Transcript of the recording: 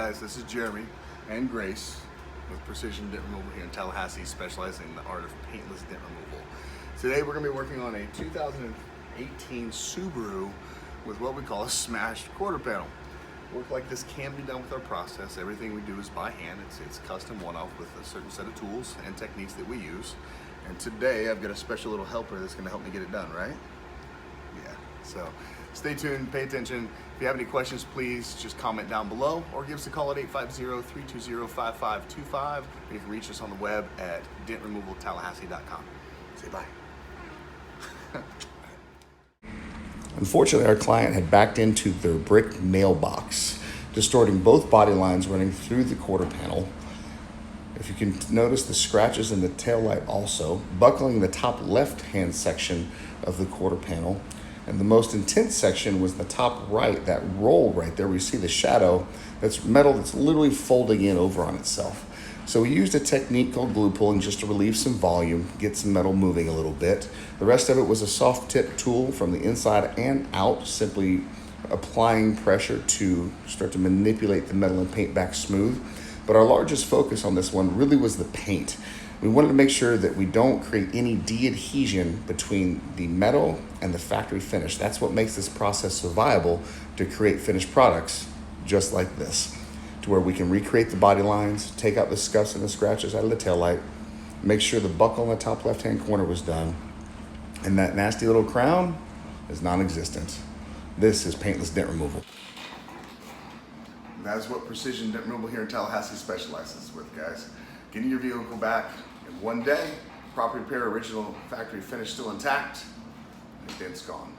guys, this is Jeremy and Grace with Precision Dent Removal here in Tallahassee, specializing in the art of paintless dent removal. Today we're going to be working on a 2018 Subaru with what we call a smashed quarter panel. Work like this can be done with our process. Everything we do is by hand. It's custom one-off with a certain set of tools and techniques that we use. And today I've got a special little helper that's going to help me get it done, right? Yeah, so stay tuned, pay attention. If you have any questions, please just comment down below or give us a call at 850-320-5525. You can reach us on the web at dentremovaltallahassee.com. Say bye. Unfortunately, our client had backed into their brick mailbox, distorting both body lines running through the quarter panel. If you can notice the scratches in the tail light also, buckling the top left-hand section of the quarter panel. And the most intense section was the top right, that roll right there where you see the shadow. That's metal that's literally folding in over on itself. So we used a technique called glue pulling just to relieve some volume, get some metal moving a little bit. The rest of it was a soft tip tool from the inside and out, simply applying pressure to start to manipulate the metal and paint back smooth. But our largest focus on this one really was the paint. We wanted to make sure that we don't create any de-adhesion between the metal and the factory finish. That's what makes this process so viable to create finished products just like this, to where we can recreate the body lines, take out the scuffs and the scratches out of the taillight, make sure the buckle in the top left-hand corner was done, and that nasty little crown is non-existent. This is paintless dent removal. That's what Precision Dent Removal here in Tallahassee specializes with, guys. Getting your vehicle back in one day, proper repair, original factory finish still intact, and the dent's gone.